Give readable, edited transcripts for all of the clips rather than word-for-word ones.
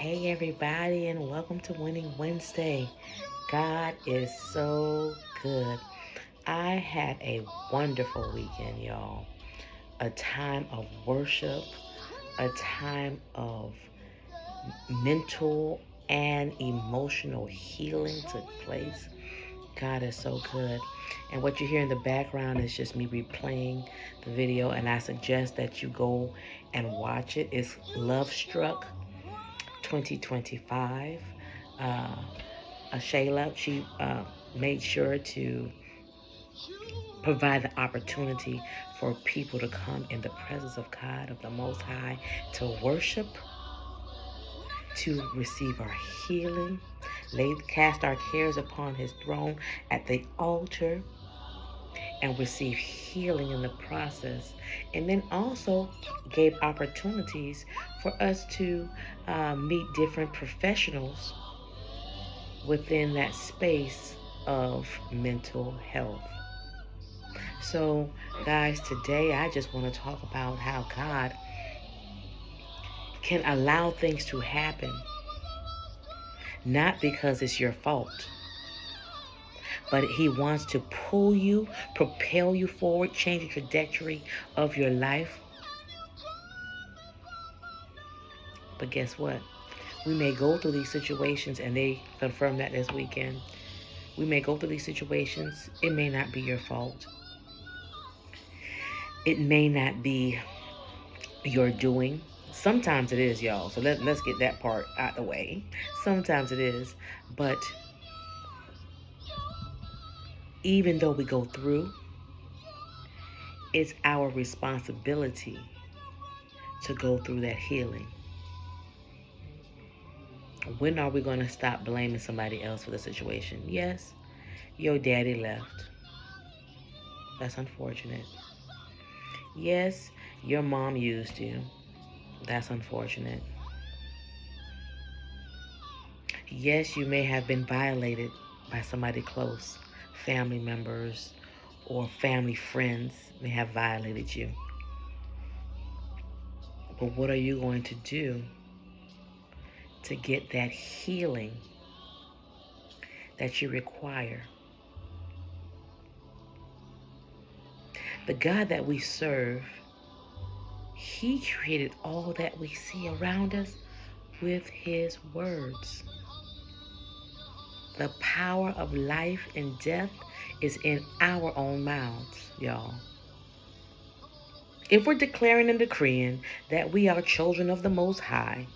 Hey, everybody, and welcome to Winning Wednesday. God is so good. I had a wonderful weekend, y'all. A time of worship, a time of mental and emotional healing took place. God is so good. And what you hear in the background is just me replaying the video, and I suggest that you go and watch it. It's Love Struck 2025. Shayla, she made sure to provide the opportunity for people to come in the presence of God, of the Most High, to worship, to receive our healing, cast our cares upon His throne at the altar, and receive healing in the process. And then also gave opportunities for us to meet different professionals within that space of mental health. So, guys, today I just want to talk about how God can allow things to happen, not because it's your fault, but He wants to pull you, propel you forward, change the trajectory of your life. But guess what? We may go through these situations, and they confirmed that this weekend. We may go through these situations. It may not be your fault. It may not be your doing. Sometimes it is, y'all. So let's get that part out the way. Sometimes it is. But even though we go through, it's our responsibility to go through that healing. When are we going to stop blaming somebody else for the situation? Yes, your daddy left. That's unfortunate. Yes, your mom used you. That's unfortunate. Yes, you may have been violated by somebody close. Family members or family friends may have violated you. But what are you going to do to get that healing that you require? The God that we serve, He created all that we see around us with His words. The power of life and death is in our own mouths, y'all. If we're declaring and decreeing that we are children of the Most High,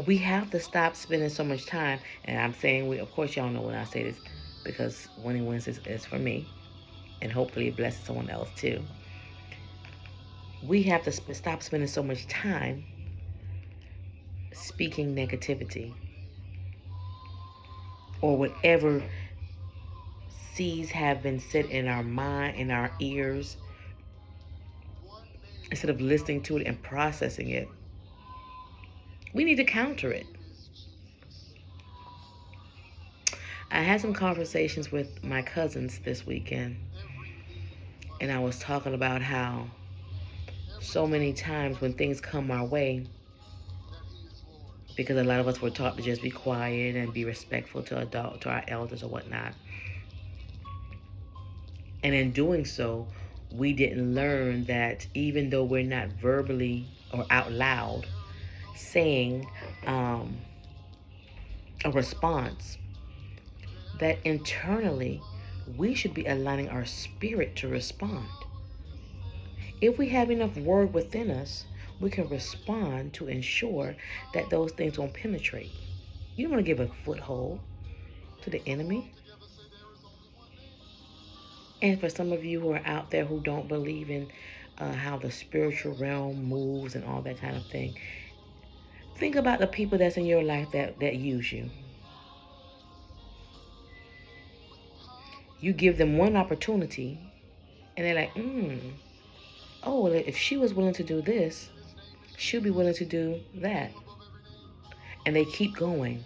we have to stop spending so much time, and I'm saying we, of course y'all know when I say this, because Winning Wednesdays is for me, and hopefully it blesses someone else too. We have to stop spending so much time speaking negativity or whatever seeds have been set in our mind, in our ears, instead of listening to it and processing it. We need to counter it. I had some conversations with my cousins this weekend, and I was talking about how so many times when things come our way, because a lot of us were taught to just be quiet and be respectful to our elders or whatnot. And in doing so, we didn't learn that even though we're not verbally or out loud saying a response, that internally we should be aligning our spirit to respond. If we have enough word within us, we can respond to ensure that those things won't penetrate. You don't want to give a foothold to the enemy. And for some of you who are out there who don't believe in how the spiritual realm moves and all that kind of thing, think about the people that's in your life that use you. You give them one opportunity, and they're like, oh, well, if she was willing to do this, she'll be willing to do that. And they keep going.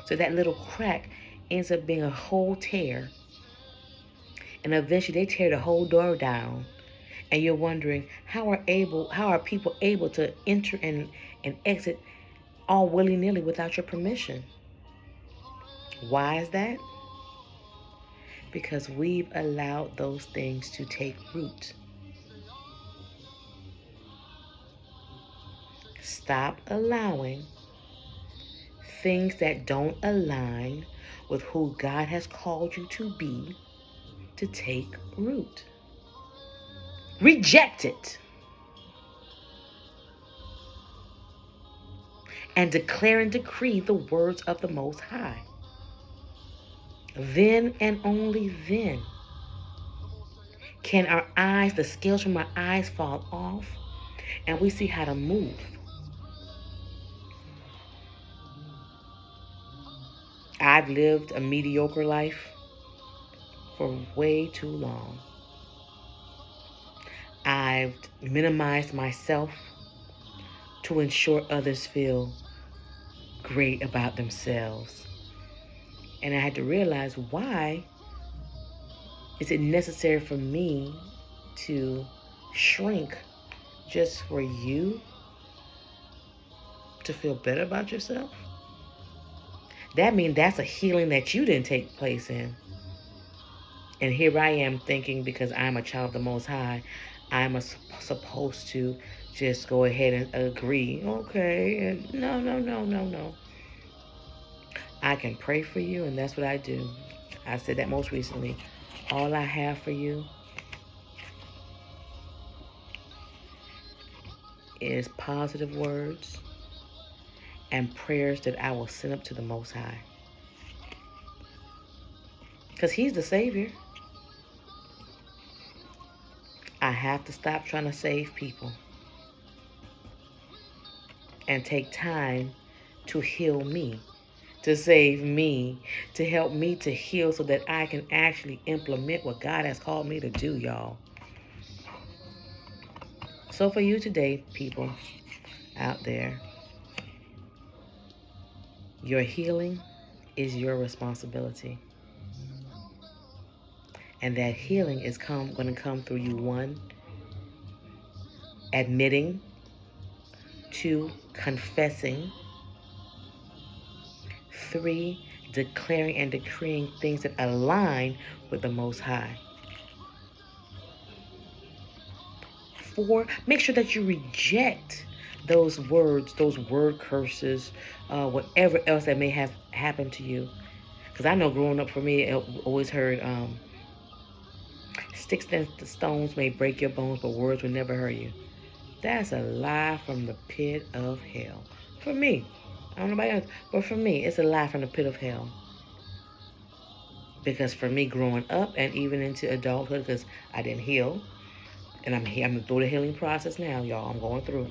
So that little crack ends up being a whole tear. And eventually they tear the whole door down. And you're wondering how are people able to enter and exit all willy-nilly without your permission? Why is that? Because we've allowed those things to take root. Stop allowing things that don't align with who God has called you to be to take root. Reject it. And declare and decree the words of the Most High. Then and only then can our eyes, the scales from our eyes fall off, and we see how to move. I've lived a mediocre life for way too long. I've minimized myself to ensure others feel great about themselves. And I had to realize, why is it necessary for me to shrink just for you to feel better about yourself? That means that's a healing that you didn't take place in. And here I am thinking, because I'm a child of the Most High, I'm supposed to just go ahead and agree. Okay, and no. I can pray for you, and that's what I do. I said that most recently. All I have for you is positive words and prayers that I will send up to the Most High. Because He's the Savior. I have to stop trying to save people and take time to heal me, to save me, to help me to heal so that I can actually implement what God has called me to do, y'all. So for you today, people out there, your healing is your responsibility. And that healing is going to come through you, 1, admitting, 2, confessing, 3, declaring and decreeing things that align with the Most High. 4, make sure that you reject those words, those word curses, whatever else that may have happened to you. Because I know growing up for me, I always heard, sticks and stones may break your bones, but words will never hurt you. That's a lie from the pit of hell. For me. I don't know about else, but for me, it's a lie from the pit of hell. Because for me, growing up and even into adulthood, because I didn't heal, and I'm through the healing process now, y'all. I'm going through.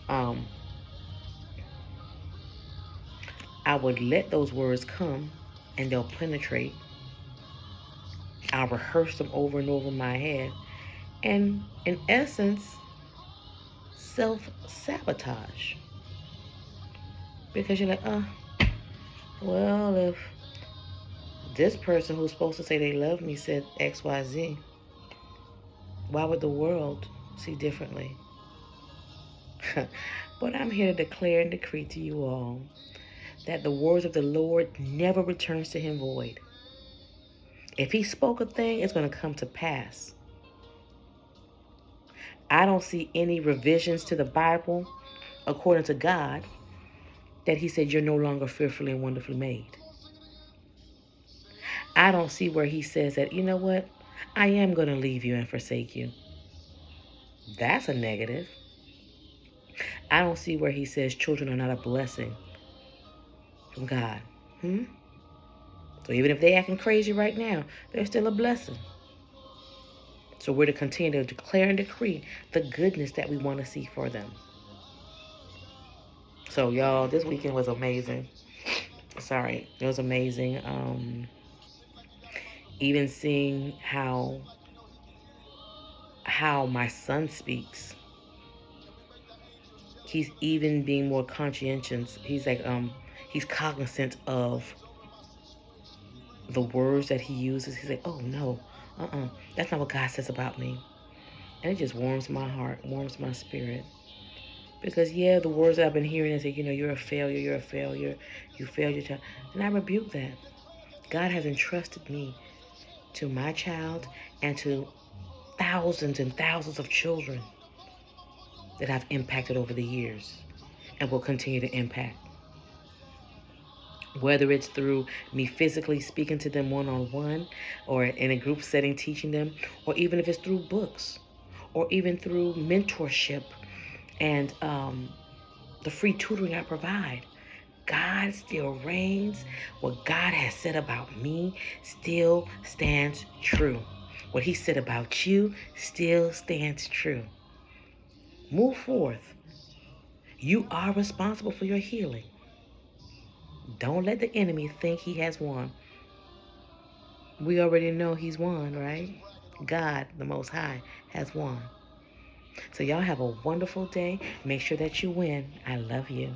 I would let those words come, and they'll penetrate. I'll rehearse them over and over in my head, and in essence, self-sabotage. Because you're like, well, if this person who's supposed to say they love me said XYZ, why would the world see differently? But I'm here to declare and decree to you all that the words of the Lord never returns to Him void. If He spoke a thing, it's going to come to pass. I don't see any revisions to the Bible, according to God, that He said you're no longer fearfully and wonderfully made. I don't see where He says that, you know what, I am going to leave you and forsake you. That's a negative. I don't see where He says children are not a blessing from God. So even if they're acting crazy right now, they're still a blessing. So we're to continue to declare and decree the goodness that we want to see for them. So y'all, this weekend was amazing. Sorry, it was amazing. Even seeing how my son speaks. He's even being more conscientious. He's like, he's cognizant of the words that he uses. He's like, oh no, that's not what God says about me. And it just warms my heart, warms my spirit. Because, yeah, the words that I've been hearing is that, you're a failure, you failed your child. And I rebuke that. God has entrusted me to my child and to thousands and thousands of children that I've impacted over the years and will continue to impact. Whether it's through me physically speaking to them one-on-one or in a group setting teaching them, or even if it's through books or even through mentorship and the free tutoring I provide. God still reigns. What God has said about me still stands true. What he said about you still stands true. Move forth. You are responsible for your healing. Don't let the enemy think he has won. We already know he's won, right? God, the Most High, has won. So y'all have a wonderful day. Make sure that you win. I love you.